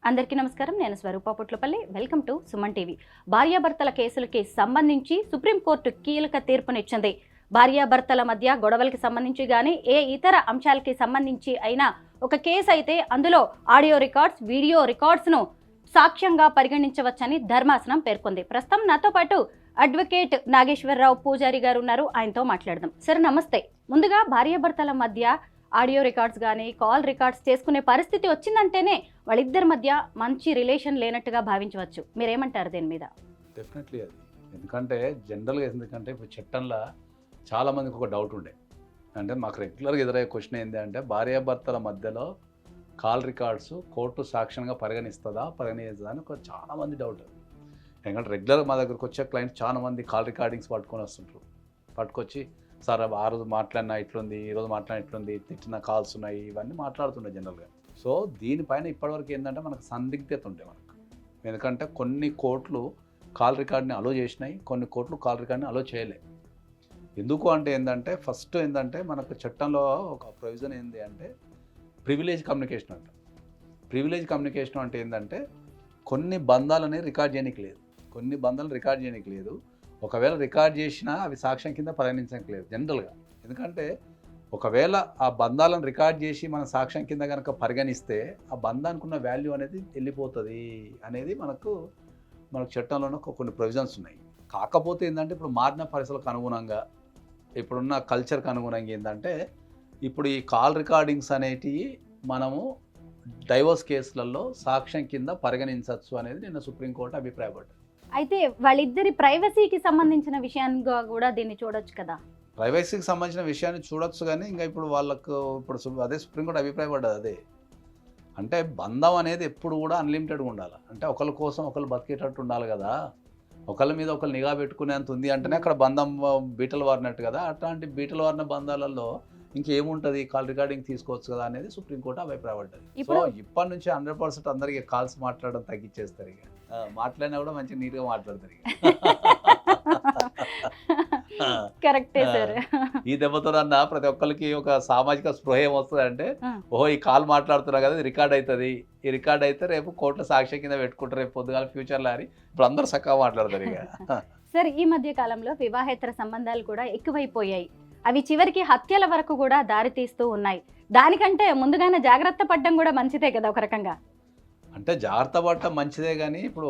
అందరికీ నమస్కారం. నేను Swaroopa Putlapalli. Welcome to Suman TV. భార్యాభర్తల కేసులకి సంబంధించి సుప్రీంకోర్టు కీలక తీర్పునిచ్చింది. భార్యాభర్తల మధ్య గొడవలకి సంబంధించి కానీ ఏ ఇతర అంశాలకి సంబంధించి అయినా ఒక కేసు అయితే అందులో ఆడియో రికార్డ్స్, వీడియో రికార్డ్స్ను సాక్ష్యంగా పరిగణించవచ్చని ధర్మాసనం పేర్కొంది. ప్రస్తుతం నాతో పాటు అడ్వకేట్ నాగేశ్వరరావు పూజారి గారు ఉన్నారు. ఆయనతో మాట్లాడదాం. సరే, నమస్తే. ముందుగా భార్యాభర్తల మధ్య ఆడియో రికార్డ్స్ కానీ కాల్ రికార్డ్స్ చేసుకునే పరిస్థితి వచ్చిందంటేనే వాళ్ళిద్దరి మధ్య మంచి రిలేషన్ లేనట్టుగా భావించవచ్చు. మీరేమంటారు దీని మీద? డెఫినెట్లీ అది ఎందుకంటే ఎందుకంటే ఇప్పుడు చట్టంలో చాలామందికి ఒక డౌట్ ఉండే, అంటే మాకు రెగ్యులర్గా ఎదురయ్యే క్వశ్చన్ ఏంటి అంటే భార్యాభర్తల మధ్యలో కాల్ రికార్డ్స్ కోర్టు సాక్ష్యంగా పరిగణిస్తుందా అని ఒక చాలామంది డౌట్. ఎందుకంటే రెగ్యులర్గా మా దగ్గరకు వచ్చే క్లయింట్స్ చాలామంది కాల్ రికార్డింగ్స్ పట్టుకొని వస్తుంటారు. పట్టుకొచ్చి సార్ ఆ రోజు మాట్లాడినా ఇట్లుంది, ఈరోజు మాట్లాడిన ఇట్లుంది, తిట్టిన కాల్స్ ఉన్నాయి, ఇవన్నీ మాట్లాడుతుండే జనరల్గా. సో దీనిపైన ఇప్పటివరకు ఏంటంటే మనకు సందిగ్ధత ఉండే మనకు. ఎందుకంటే కొన్ని కోర్టులు కాల్ రికార్డ్ని అలో చేసినాయి, కొన్ని కోర్టులు కాల్ రికార్డ్ని అలో చేయలే. ఎందుకు అంటే ఏంటంటే ఫస్ట్ ఏంటంటే మనకు చట్టంలో ఒక ప్రొవిజన్ ఏంటి అంటే ప్రివిలేజ్ కమ్యూనికేషన్ అంట. ప్రివిలేజ్ కమ్యూనికేషన్ అంటే ఏంటంటే కొన్ని బంధాలని రికార్డ్ చేయడానికి లేదు, కొన్ని బంధాలను రికార్డ్ చేయడానికి లేదు. ఒకవేళ రికార్డ్ చేసినా అవి సాక్ష్యం కింద పరిగణించడానికి లేదు జనరల్గా. ఎందుకంటే ఒకవేళ ఆ బంధాలను రికార్డ్ చేసి మన సాక్ష్యం కింద కనుక పరిగణిస్తే ఆ బంధానికి ఉన్న వాల్యూ అనేది వెళ్ళిపోతుంది అనేది మనకు చట్టంలోనే కొన్ని ప్రొవిజన్స్ ఉన్నాయి. కాకపోతే ఏంటంటే ఇప్పుడు మారిన పరిస్థితులకు అనుగుణంగా, ఇప్పుడున్న కల్చర్కి అనుగుణంగా ఏంటంటే ఇప్పుడు ఈ కాల్ రికార్డింగ్స్ అనేటివి మనము డైవోర్స్ కేసులలో సాక్ష్యం కింద పరిగణించవచ్చు అనేది నిన్న సుప్రీంకోర్టు అభిప్రాయపడ్డది. అయితే వాళ్ళిద్దరి ప్రైవసీకి సంబంధించిన విషయంగా కూడా దీన్ని చూడొచ్చు కదా. ప్రైవసీకి సంబంధించిన విషయాన్ని చూడొచ్చు, కానీ ఇంకా ఇప్పుడు వాళ్ళకు అదే సుప్రీంకోర్టు అభిప్రాయపడ్డది. అదే అంటే బంధం అనేది ఎప్పుడు కూడా అన్లిమిటెడ్గా ఉండాలి. అంటే ఒకరి కోసం ఒకరు బతికేటట్టు ఉండాలి కదా. ఒకళ్ళ మీద ఒకరు నిఘా పెట్టుకునేంత ఉంది అంటేనే అక్కడ బంధం బీటలు వారినట్టు కదా. అట్లాంటి బీటలు వారిన బంధాలలో ఇంకేముంటుంది, కాల్ రికార్డింగ్ తీసుకోవచ్చు కదా అనేది సుప్రీంకోర్టు అభిప్రాయపడ్డది. సో ఇప్పటి నుంచి 100% అందరికీ కాల్స్ మాట్లాడడం తగ్గించేస్తారు. ఇక మాట్లాడినా కూడా మంచిగా నీట్గా మాట్లాడతారు. కరెక్టే సార్. ఈ దెబ్బతో ప్రతి ఒక్కరికి ఒక సామాజిక స్పృహ ఏమొస్తుంది అంటే, ఓహో ఈ కాల్ మాట్లాడుతున్నా కదా, ఇది రికార్డ్ అవుతుంది, ఈ రికార్డ్ అయితే రేపు కోర్టులో సాక్ష్యం కింద పెట్టుకుంటారు రేపు పొద్దుగాల ఫ్యూచర్లో అని ఇప్పుడు అందరూ చక్కగా మాట్లాడతారు. ఇక సార్, ఈ మధ్య కాలంలో వివాహేతర సంబంధాలు కూడా ఎక్కువైపోయాయి. అవి చివరికి హత్యల వరకు కూడా దారితీస్తూ ఉన్నాయి. దానికంటే ముందుగానే జాగ్రత్త పడడం కూడా మంచిదే కదా ఒక రకంగా. అంటే జాగ్రత్త పడటం మంచిదే, కానీ ఇప్పుడు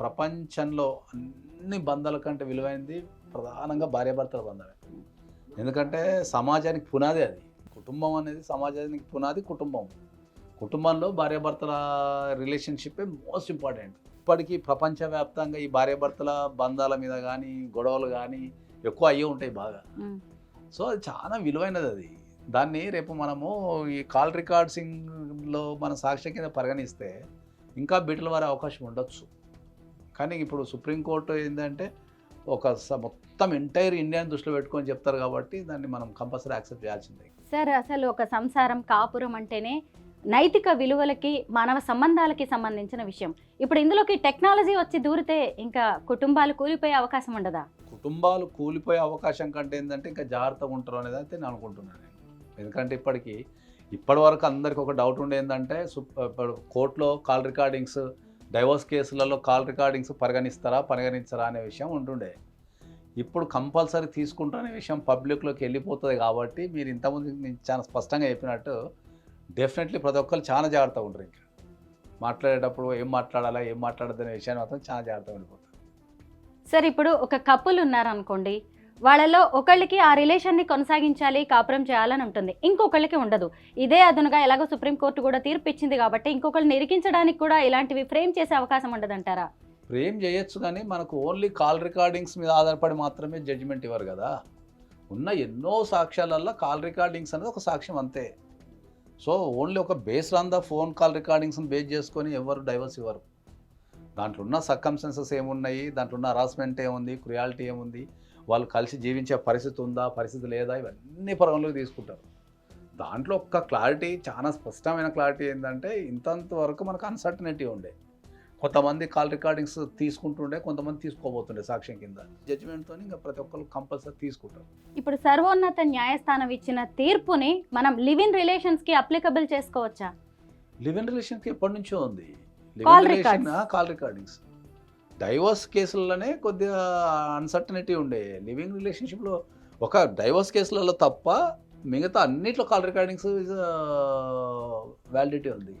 ప్రపంచంలో అన్ని బంధాల కంటే విలువైనది ప్రధానంగా భార్యాభర్తల బంధమే. ఎందుకంటే సమాజానికి పునాది అది. కుటుంబం అనేది సమాజానికి పునాది కుటుంబం. కుటుంబంలో భార్యాభర్తల రిలేషన్షిప్పే మోస్ట్ ఇంపార్టెంట్. ఇప్పటికీ ప్రపంచవ్యాప్తంగా ఈ భార్యాభర్తల బంధాల మీద కానీ గొడవలు కానీ ఎక్కువ అయ్యే ఉంటాయి బాగా. సో అది చాలా విలువైనది అది. దాన్ని రేపు మనము ఈ కాల్ రికార్డ్సింగ్లో మన సాక్ష్యం కింద పరిగణిస్తే ఇంకా బీటల వారే అవకాశం ఉండొచ్చు. కానీ ఇప్పుడు సుప్రీంకోర్టు ఏంటంటే ఒక మొత్తం ఎంటైర్ ఇండియాని దృష్టిలో పెట్టుకొని చెప్తారు కాబట్టి దాన్ని మనం కంపల్సరీ యాక్సెప్ట్ చేయాల్సిందే. సార్, అసలు ఒక సంసారం, కాపురం అంటేనే నైతిక విలువలకి, మానవ సంబంధాలకి సంబంధించిన విషయం. ఇప్పుడు ఇందులోకి టెక్నాలజీ వచ్చి దూరితే ఇంకా కుటుంబాలు కూలిపోయే అవకాశం ఉండదా? కుటుంబాలు కూలిపోయే అవకాశం కంటే ఏంటంటే ఇంకా జాగ్రత్తగా ఉంటారు అనేది అయితే నేను అనుకుంటున్నాను. ఎందుకంటే ఇప్పటి వరకు అందరికీ ఒక డౌట్ ఉండే ఏంటంటే కోర్టులో కాల్ రికార్డింగ్స్, డైవోర్స్ కేసులలో కాల్ రికార్డింగ్స్ పరిగణించరా అనే విషయం ఉంటుండే. ఇప్పుడు కంపల్సరీ తీసుకుంటారనే విషయం పబ్లిక్లోకి వెళ్ళిపోతుంది కాబట్టి మీరు ఇంతకుముందు నేను చాలా స్పష్టంగా చెప్పినట్టు డెఫినెట్లీ ప్రతి ఒక్కరు చాలా జాగ్రత్తగా ఉంటారు. ఇంకా మాట్లాడేటప్పుడు ఏం మాట్లాడాలా ఏం మాట్లాడద్దు అనే విషయాన్ని మాత్రం చాలా జాగ్రత్తగా ఉండిపోతారు. సార్, ఇప్పుడు ఒక కపుల్ ఉన్నారనుకోండి, వాళ్ళలో ఒకళ్ళకి ఆ రిలేషన్ని కొనసాగించాలి, కాపురం చేయాలని ఉంటుంది, ఇంకొకళ్ళకి ఉండదు. ఇదే అదునుగా ఎలాగో సుప్రీంకోర్టు కూడా తీర్పు ఇచ్చింది కాబట్టి ఇంకొకళ్ళని ఇరికించడానికి కూడా ఇలాంటివి ఫ్రేమ్ చేసే అవకాశం ఉండదంటారా? ఫ్రేమ్ చేయొచ్చు, కానీ మనకు ఓన్లీ కాల్ రికార్డింగ్స్ మీద ఆధారపడి మాత్రమే జడ్జిమెంట్ ఇవ్వరు కదా. ఉన్న ఎన్నో సాక్ష్యాలల్లో కాల్ రికార్డింగ్స్ అనేది ఒక సాక్ష్యం అంతే. సో ఓన్లీ ఒక based on the phone call రికార్డింగ్స్ని బేస్ చేసుకొని ఎవరు డైవర్స్ ఇవ్వరు. దాంట్లో ఉన్న సర్కమ్స్టెన్సెస్ ఏమున్నాయి, దాంట్లో ఉన్న హరాస్మెంట్ ఏముంది, క్రుయాలిటీ ఏముంది, వాళ్ళు కలిసి జీవించే పరిస్థితి ఉందా, పరిస్థితి లేదా, ఇవన్నీ పరిగణలోకి తీసుకుంటారు. దాంట్లో ఒక్క క్లారిటీ, చాలా స్పష్టమైన క్లారిటీ ఏంటంటే ఇంతవరకు మనకు అన్సర్టనిటీ ఉండే. కొంతమంది కాల్ రికార్డింగ్స్ తీసుకుంటుండే, కొంతమంది తీసుకోబోతుండే సాక్ష్యం కింద. జడ్జిమెంట్తో ఇంకా ప్రతి ఒక్కరు కంపల్సరీ తీసుకుంటారు. ఇప్పుడు సర్వోన్నత న్యాయస్థానం ఇచ్చిన తీర్పుని మనం లివ్ ఇన్ రిలేషన్స్కి అప్లికబుల్ చేసుకోవచ్చా? లివ్ ఇన్ రిలేషన్కి ఎప్పటి నుంచో ఉంది. Call call recordings. డైవర్స్ కేసుల్లోనే కొద్దిగా అన్సర్టనిటీ ఉండే. లివింగ్ రిలేషన్షిప్లో ఒక డైవర్స్ కేసులలో తప్ప మిగతా అన్నిట్లో కాల్ రికార్డింగ్స్ వ్యాలిడిటీ ఉంది.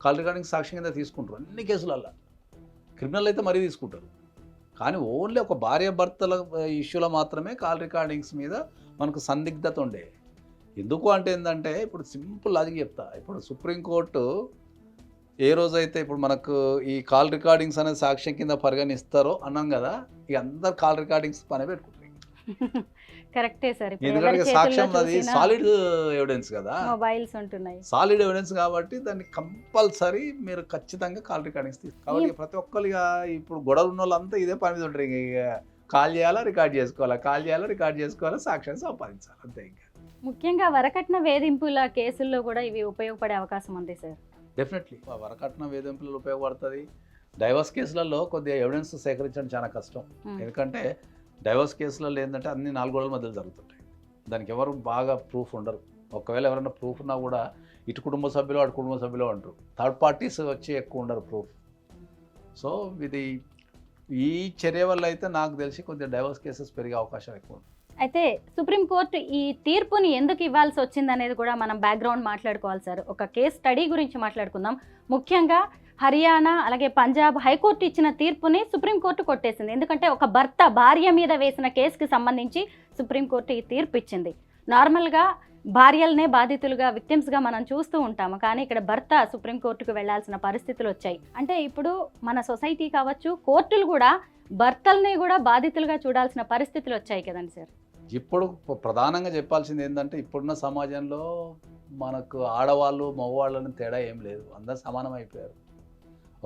కాల్ రికార్డింగ్స్ సాక్ష్యం కింద తీసుకుంటారు అన్ని కేసులల్లో. క్రిమినల్ అయితే మరీ తీసుకుంటారు. కానీ ఓన్లీ ఒక భార్యాభర్తల ఇష్యూలో మాత్రమే కాల్ రికార్డింగ్స్ మీద మనకు సందిగ్ధత ఉండే. ఎందుకు అంటే ఏంటంటే ఇప్పుడు సింపుల్ లాజిక్ చెప్తా. ఇప్పుడు సుప్రీంకోర్టు ఏ రోజైతే ఇప్పుడు మనకు ఈ కాల్ రికార్డింగ్స్ అనేది సాక్ష్యం కింద పరిగణిస్తారో అన్నాం కదా, ఇక అందరు కాల్ రికార్డింగ్స్ పని పెట్టుకుంటారు. కరెక్టే సార్. ఎందుకంటే సాక్ష్యం అది సాలిడ్ ఎవిడెన్స్ కదా, మొబైల్స్ ఉంటున్నాయి, సాలిడ్ ఎవిడెన్స్ కాబట్టి దాన్ని కంపల్సరీ మీరు ఖచ్చితంగా కాల్ రికార్డింగ్స్ తీసుకోవాలి. కాబట్టి ప్రతి ఒక్కరిగా ఇప్పుడు గొడవలు ఉన్న వాళ్ళంతా ఇదే పని మీద ఉంటారు. ఇక కాల్ చేయాలా, రికార్డ్ చేసుకోవాలా, కాల్ చేయాలా, రికార్డ్ చేసుకోవాలా, సాక్ష్యాన్ని సంపాదించాలి అంతే. ఇంకా ముఖ్యంగా వరకట్న వేధింపుల కేసుల్లో కూడా ఇవి ఉపయోగపడే అవకాశం ఉంది సార్. డెఫినెట్లీ వరకట్న వేధింపులు ఉపయోగపడుతుంది. డైవర్స్ కేసులలో కొద్దిగా ఎవిడెన్స్ సేకరించడం చాలా కష్టం. ఎందుకంటే డైవర్స్ కేసులలో ఏంటంటే అన్ని 4 గోడల మధ్యలో జరుగుతుంటాయి. దానికి ఎవరు బాగా ప్రూఫ్ ఉండరు. ఒకవేళ ఎవరైనా ప్రూఫ్ ఉన్నా కూడా ఇటు కుటుంబ సభ్యులు అటు కుటుంబ సభ్యులు అంటారు. థర్డ్ పార్టీస్ వచ్చి ఎక్కువ ఉండరు ప్రూఫ్. సో ఇది ఈ చర్య వల్ల అయితే నాకు తెలిసి కొద్దిగా డైవర్స్ కేసెస్ పెరిగే అవకాశం ఎక్కువ ఉంది. అయితే సుప్రీంకోర్టు ఈ తీర్పుని ఎందుకు ఇవ్వాల్సి వచ్చింది అనేది కూడా మనం బ్యాక్గ్రౌండ్ మాట్లాడుకోవాలి సార్. ఒక కేస్ స్టడీ గురించి మాట్లాడుకుందాం. ముఖ్యంగా హర్యానా అలాగే పంజాబ్ హైకోర్టు ఇచ్చిన తీర్పుని సుప్రీంకోర్టు కొట్టేసింది. ఎందుకంటే ఒక భర్త భార్య మీద వేసిన కేసుకి సంబంధించి సుప్రీంకోర్టు ఈ తీర్పు ఇచ్చింది. నార్మల్గా భార్యలనే బాధితులుగా విక్టిమ్స్గా మనం చూస్తూ ఉంటాము, కానీ ఇక్కడ భర్త సుప్రీంకోర్టుకు వెళ్లాల్సిన పరిస్థితులు వచ్చాయి. అంటే ఇప్పుడు మన సొసైటీ కావచ్చు, కోర్టులు కూడా భర్తల్ని కూడా బాధితులుగా చూడాల్సిన పరిస్థితులు వచ్చాయి కదండి సార్. ఇప్పుడు ప్రధానంగా చెప్పాల్సింది ఏంటంటే ఇప్పుడున్న సమాజంలో మనకు ఆడవాళ్ళు మగవాళ్ళని తేడా ఏం లేదు, అందరు సమానం అయిపోయారు.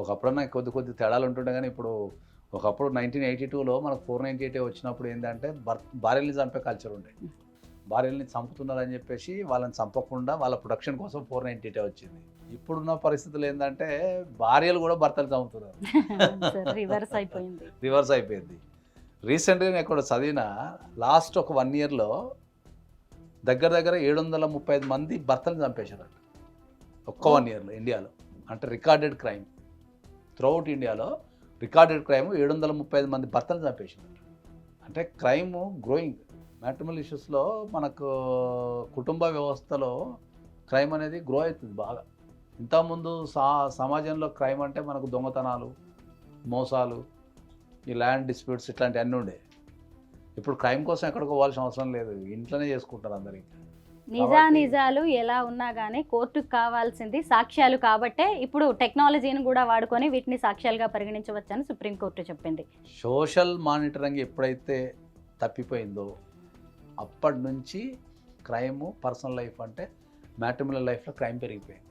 ఒకప్పుడన్నా కొద్ది తేడాలు ఉంటుండే, కానీ ఇప్పుడు ఒకప్పుడు 1982లో మనకు 498 వచ్చినప్పుడు ఏంటంటే భార్యల్ని చంపే కల్చర్ ఉండే. భార్యల్ని చంపుతున్నారని చెప్పేసి వాళ్ళని చంపకుండా వాళ్ళ ప్రొడక్షన్ కోసం 498 వచ్చింది. ఇప్పుడున్న పరిస్థితులు ఏంటంటే భార్యలు కూడా భర్తలు చంపుతున్నారు. రివర్స్ అయిపోయింది. రీసెంట్గా నేను ఎక్కడ చదివిన లాస్ట్ ఒక 1 yearలో దగ్గర 735 మంది భర్తలు చంపేశారంట ఒక్క 1 yearలో ఇండియాలో. అంటే రికార్డెడ్ క్రైమ్ త్రూఅవుట్ ఇండియాలో రికార్డెడ్ క్రైమ్ 735 మంది భర్తలు చంపేశారంట. అంటే క్రైమ్ గ్రోయింగ్. మ్యాట్రిమోనల్ ఇష్యూస్లో మనకు కుటుంబ వ్యవస్థలో క్రైమ్ అనేది గ్రో అవుతుంది బాగా. ఇంతకుముందు సమాజంలో క్రైమ్ అంటే మనకు దొంగతనాలు, మోసాలు, ఈ ల్యాండ్ డిస్ప్యూట్స్ ఇట్లాంటివన్నీ ఉండే. ఇప్పుడు క్రైమ్ కోసం ఎక్కడికి పోవాల్సిన అవసరం లేదు, ఇంట్లోనే చేసుకుంటారు అందరికి. నిజాలు ఎలా ఉన్నా కానీ కోర్టుకు కావాల్సింది సాక్ష్యాలు. కాబట్టే ఇప్పుడు టెక్నాలజీని కూడా వాడుకొని వీటిని సాక్ష్యాలుగా పరిగణించవచ్చని సుప్రీంకోర్టు చెప్పింది. సోషల్ మానిటరింగ్ ఎప్పుడైతే తప్పిపోయిందో అప్పటి నుంచి క్రైమ్, పర్సనల్ లైఫ్ అంటే మ్యాట్రిమోనల్ లైఫ్లో క్రైమ్ పెరిగిపోయింది.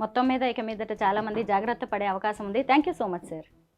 మొత్తం మీద ఇక మీదట చాలా మంది జాగ్రత్త పడే అవకాశం ఉంది. Thank you so much sir.